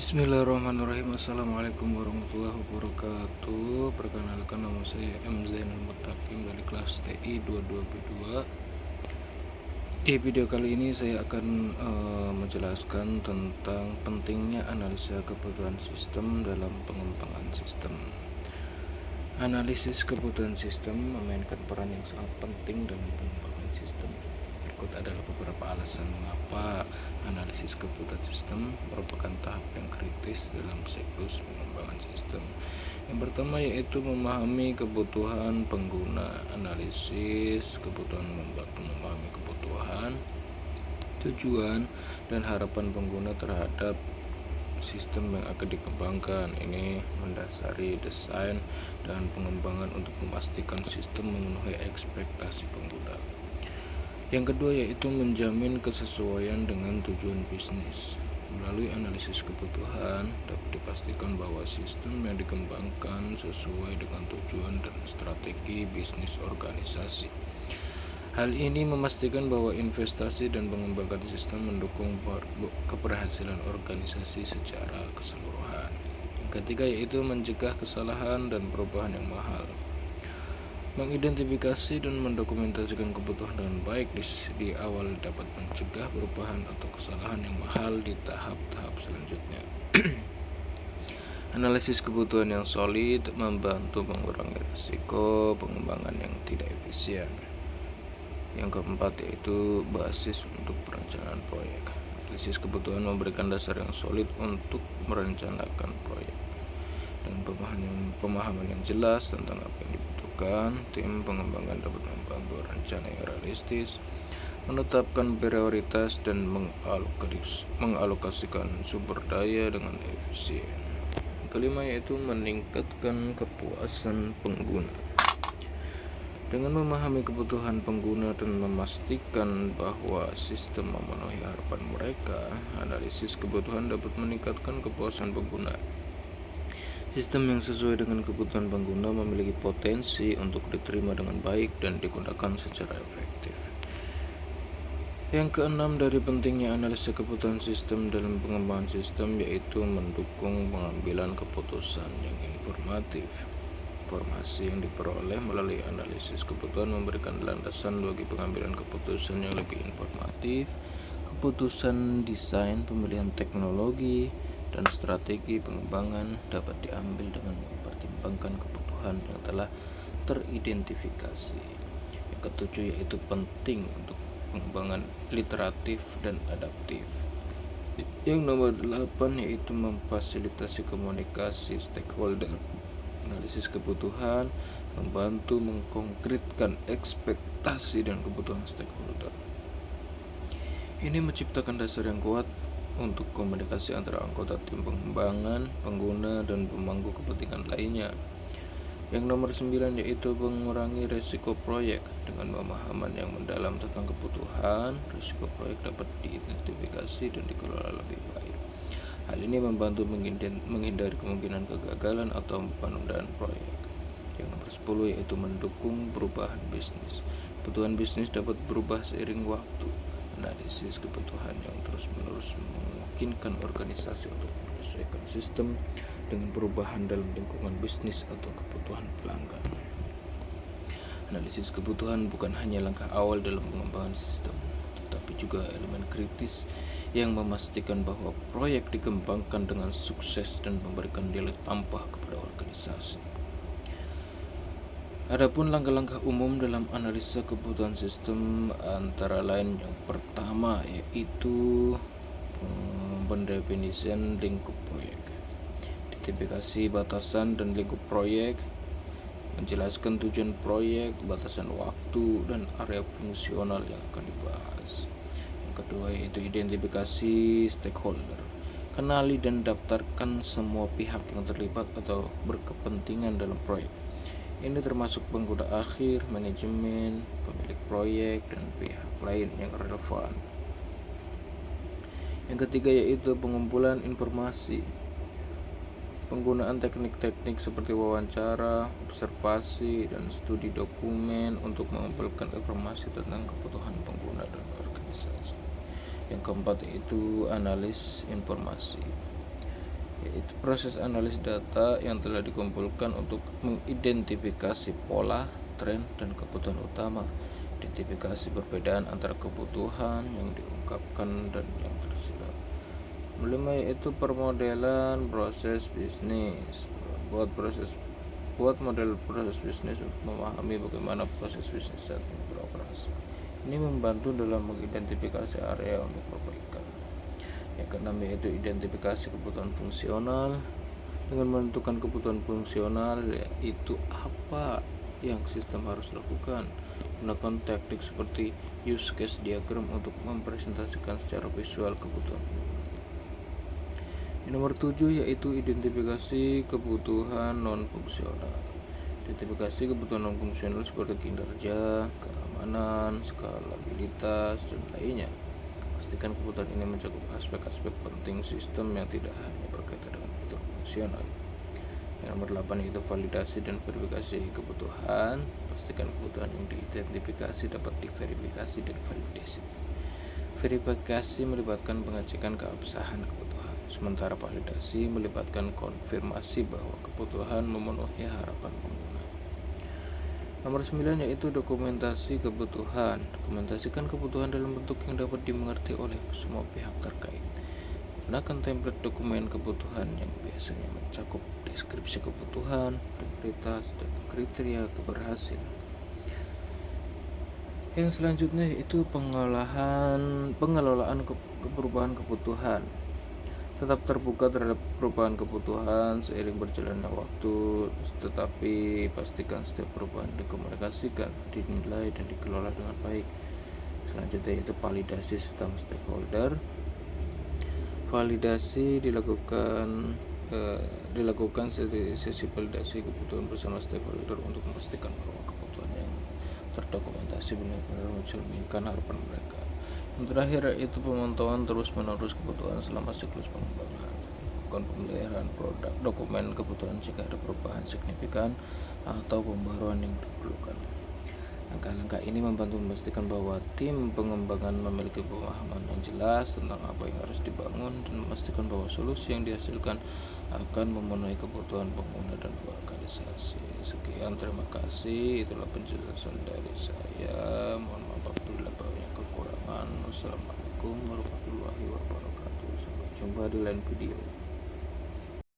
Bismillahirrahmanirrahim. Assalamualaikum warahmatullahi wabarakatuh. Perkenalkan, nama saya M. Zainal Mutakim dari kelas TI 22B2. Di video kali ini saya akan menjelaskan tentang pentingnya analisa kebutuhan sistem dalam pengembangan sistem. Analisis kebutuhan sistem memainkan peran yang sangat penting dalam pengembangan sistem. Berikut adalah beberapa alasan mengapa analisis kebutuhan sistem merupakan tahap yang kritis dalam siklus pengembangan sistem. Yang pertama yaitu memahami kebutuhan pengguna. Analisis kebutuhan membantu memahami kebutuhan, tujuan, dan harapan pengguna terhadap sistem yang akan dikembangkan. Ini mendasari desain dan pengembangan untuk memastikan sistem memenuhi ekspektasi pengguna. Yang kedua yaitu menjamin kesesuaian dengan tujuan bisnis. Melalui analisis kebutuhan dapat dipastikan bahwa sistem yang dikembangkan sesuai dengan tujuan dan strategi bisnis organisasi. Hal ini memastikan bahwa investasi dan pengembangan sistem mendukung keberhasilan organisasi secara keseluruhan. Yang ketiga yaitu mencegah kesalahan dan perubahan yang mahal. Mengidentifikasi dan mendokumentasikan kebutuhan dengan baik di awal dapat mencegah perubahan atau kesalahan yang mahal di tahap-tahap selanjutnya. Analisis kebutuhan yang solid membantu mengurangi risiko pengembangan yang tidak efisien. Yang keempat yaitu basis untuk perencanaan proyek. Analisis kebutuhan memberikan dasar yang solid untuk merencanakan proyek. Dengan pemahaman yang jelas tentang apa yang dibutuhkan, tim pengembangan dapat membangun rencana yang realistis, menetapkan prioritas, dan mengalokasikan sumber daya dengan efisien. Yang kelima yaitu meningkatkan kepuasan pengguna. Dengan memahami kebutuhan pengguna dan memastikan bahwa sistem memenuhi harapan mereka, analisis kebutuhan dapat meningkatkan kepuasan pengguna. Sistem yang sesuai dengan kebutuhan pengguna memiliki potensi untuk diterima dengan baik dan digunakan secara efektif. Yang keenam dari pentingnya analisis kebutuhan sistem dalam pengembangan sistem yaitu mendukung pengambilan keputusan yang informatif. Informasi yang diperoleh melalui analisis kebutuhan memberikan landasan bagi pengambilan keputusan yang lebih informatif. Keputusan desain, pemilihan teknologi, dan strategi pengembangan dapat diambil dengan mempertimbangkan kebutuhan yang telah teridentifikasi. Yang ketujuh yaitu penting untuk pengembangan literatif dan adaptif. Yang nomor 8 yaitu memfasilitasi komunikasi stakeholder. Analisis kebutuhan membantu mengkonkretkan ekspektasi dan kebutuhan stakeholder. Ini menciptakan dasar yang kuat untuk komunikasi antara anggota tim pengembangan, pengguna, dan pemangku kepentingan lainnya. Yang nomor 9 yaitu mengurangi risiko proyek. Dengan pemahaman yang mendalam tentang kebutuhan, risiko proyek dapat diidentifikasi dan dikelola lebih baik. Hal ini membantu menghindari kemungkinan kegagalan atau penundaan proyek. Yang nomor 10 yaitu mendukung perubahan bisnis. Kebutuhan bisnis dapat berubah seiring waktu. Analisis kebutuhan yang terus-menerus memungkinkan organisasi untuk menyesuaikan sistem dengan perubahan dalam lingkungan bisnis atau kebutuhan pelanggan. Analisis kebutuhan bukan hanya langkah awal dalam pengembangan sistem, tetapi juga elemen kritis yang memastikan bahwa proyek dikembangkan dengan sukses dan memberikan nilai tambah kepada organisasi. Adapun langkah-langkah umum dalam analisa kebutuhan sistem antara lain yang pertama yaitu pendefinisian lingkup proyek, identifikasi batasan dan lingkup proyek, menjelaskan tujuan proyek, batasan waktu, dan area fungsional yang akan dibahas. Yang kedua yaitu identifikasi stakeholder. Kenali dan daftarkan semua pihak yang terlibat atau berkepentingan dalam proyek. Ini termasuk pengguna akhir, manajemen, pemilik proyek, dan pihak lain yang relevan. Yang ketiga yaitu pengumpulan informasi. Penggunaan teknik-teknik seperti wawancara, observasi, dan studi dokumen untuk mengumpulkan informasi tentang kebutuhan pengguna dan organisasi. Yang keempat yaitu analis informasi. yaitu proses analis data yang telah dikumpulkan untuk mengidentifikasi pola, tren, dan kebutuhan utama, identifikasi perbedaan antara kebutuhan yang diungkapkan dan yang tersirat. Kelima yaitu permodelan proses bisnis. Buat model proses bisnis untuk memahami bagaimana proses bisnis saat ini beroperasi. Ini membantu dalam mengidentifikasi area untuk perbaikan. Yang keenam yaitu identifikasi kebutuhan fungsional. Dengan menentukan kebutuhan fungsional, yaitu apa yang sistem harus lakukan, gunakan teknik seperti use case diagram untuk mempresentasikan secara visual kebutuhan. Nomor 7 yaitu identifikasi kebutuhan non-fungsional. Identifikasi kebutuhan non-fungsional seperti kinerja, keamanan, skalabilitas, dan lainnya. Pastikan kebutuhan ini mencakup aspek-aspek penting sistem yang tidak hanya berkaitan dengan kebutuhan fungsional. Yang nomor 8 yaitu validasi dan verifikasi kebutuhan. Pastikan kebutuhan yang diidentifikasi dapat diverifikasi dan validasi. Verifikasi melibatkan pengecekan keabsahan kebutuhan, sementara validasi melibatkan konfirmasi bahwa kebutuhan memenuhi harapan pengguna. Nomor 9 yaitu dokumentasi kebutuhan. Dokumentasikan kebutuhan dalam bentuk yang dapat dimengerti oleh semua pihak terkait. Gunakan template dokumen kebutuhan yang biasanya mencakup deskripsi kebutuhan, prioritas, dan kriteria keberhasilan. Yang selanjutnya yaitu pengelolaan perubahan kebutuhan. Tetap terbuka terhadap perubahan kebutuhan seiring berjalannya waktu, tetapi pastikan setiap perubahan dikomunikasikan, dinilai, dan dikelola dengan baik. Selanjutnya yaitu validasi sistem stakeholder. Validasi dilakukan sesi validasi kebutuhan bersama stakeholder untuk memastikan bahwa kebutuhan yang terdokumentasi benar-benar mencerminkan harapan mereka. Yang terakhir yaitu pemantauan terus-menerus kebutuhan selama siklus pengembangan. Lakukan pemeliharaan produk dokumen kebutuhan jika ada perubahan signifikan atau pembaruan yang diperlukan. Langkah-langkah ini membantu memastikan bahwa tim pengembangan memiliki pemahaman yang jelas tentang apa yang harus dibangun dan memastikan bahwa solusi yang dihasilkan akan memenuhi kebutuhan pengguna dan organisasi. Sekian, terima kasih. Itulah penjelasan dari saya. Mohon maaf apabila banyak kekurangan. Wassalamualaikum warahmatullahi wabarakatuh. Sampai jumpa di lain video.